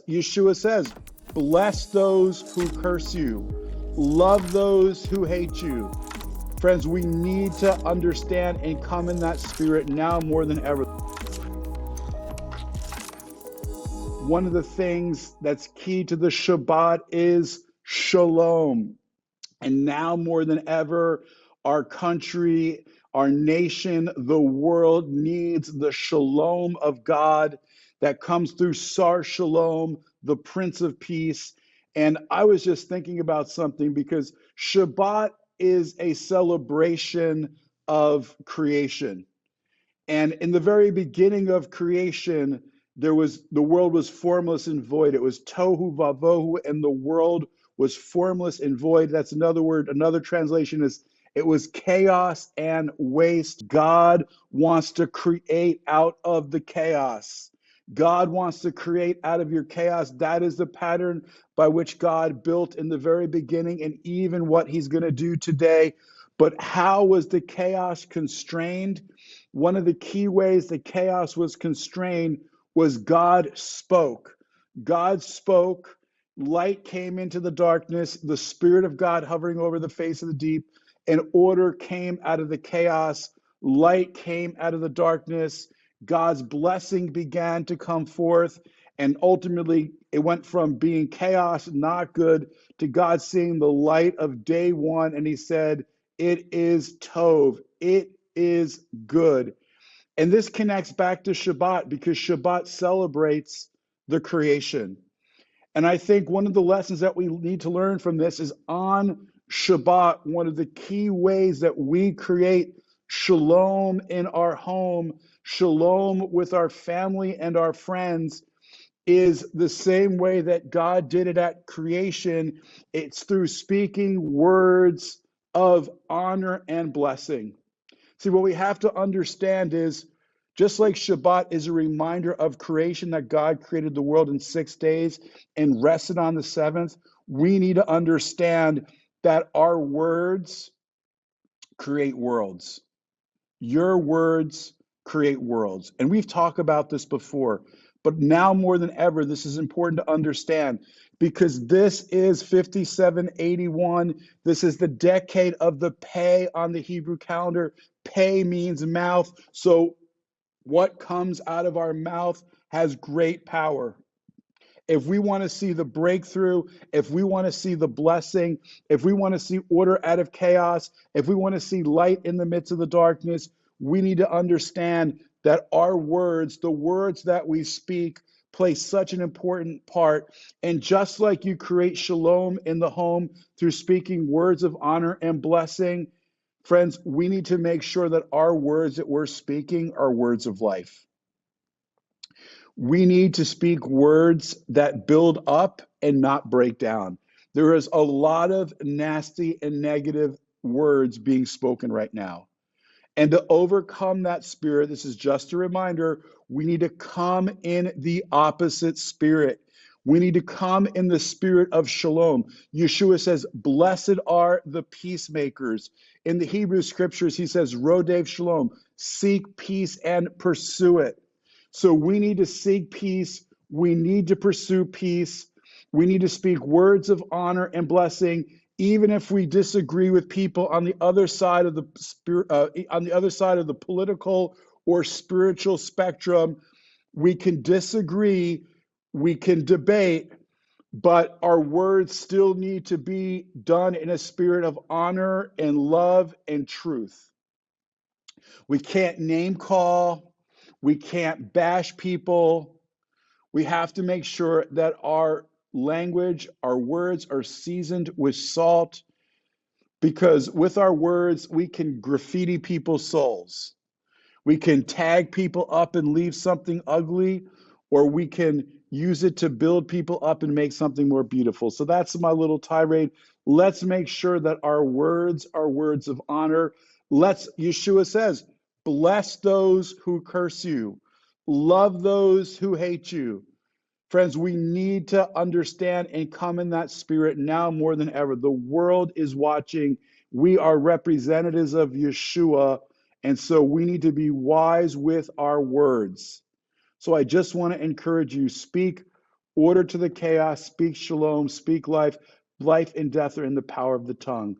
Yeshua says, bless those who curse you, love those who hate you. Friends, we need to understand and come in that spirit now more than ever. One of the things that's key to the Shabbat is shalom. And now more than ever, our country, our nation, the world needs the shalom of God that comes through Sar Shalom, the Prince of Peace. And I was just thinking about something because Shabbat is a celebration of creation. And in the very beginning of creation, the world was formless and void. It was tohu vavohu, and the world was formless and void. That's another word. Another translation is it was chaos and waste. God wants to create out of the chaos. God wants to create out of your chaos. That is the pattern by which God built in the very beginning and even what he's going to do today. But how was the chaos constrained? One of the key ways the chaos was constrained was God spoke. God spoke. Light came into the darkness, the Spirit of God hovering over the face of the deep, and order came out of the chaos. Light came out of the darkness. God's blessing began to come forth. And ultimately, it went from being chaos, not good, to God seeing the light of day one. And he said, it is Tov. It is good. And this connects back to Shabbat because Shabbat celebrates the creation. And I think one of the lessons that we need to learn from this is on Shabbat, one of the key ways that we create shalom in our home, shalom with our family and our friends, is the same way that God did it at creation. It's through speaking words of honor and blessing. See, what we have to understand is just like Shabbat is a reminder of creation, that God created the world in 6 days and rested on the seventh, we need to understand that our words create worlds. Your words create worlds. And we've talked about this before, but now more than ever, this is important to understand because this is 5781. This is the decade of the Pei on the Hebrew calendar. Pei means mouth. So what comes out of our mouth has great power. If we want to see the breakthrough, if we want to see the blessing, if we want to see order out of chaos, if we want to see light in the midst of the darkness, we need to understand that our words, the words that we speak, play such an important part. And just like you create shalom in the home through speaking words of honor and blessing, friends, we need to make sure that our words that we're speaking are words of life. We need to speak words that build up and not break down. There is a lot of nasty and negative words being spoken right now. And to overcome that spirit, this is just a reminder, we need to come in the opposite spirit. We need to come in the spirit of shalom. Yeshua says, blessed are the peacemakers. In the Hebrew scriptures, he says, rodev shalom, seek peace and pursue it. So we need to seek peace. We need to pursue peace. We need to speak words of honor and blessing, even if we disagree with people on the other side of the political or spiritual spectrum. We can disagree, we can debate, but our words still need to be done in a spirit of honor and love and truth. We can't name call. We can't bash people. We have to make sure that our language, our words are seasoned with salt, because with our words, we can graffiti people's souls. We can tag people up and leave something ugly, or we can use it to build people up and make something more beautiful. So that's my little tirade. Let's make sure that our words are words of honor. Yeshua says, bless those who curse you, love those who hate you. Friends, we need to understand and come in that spirit now more than ever. The world is watching. We are representatives of Yeshua, and so we need to be wise with our words. So I just want to encourage you, speak Order to the chaos, speak shalom, speak life. Life and death are in the power of the tongue.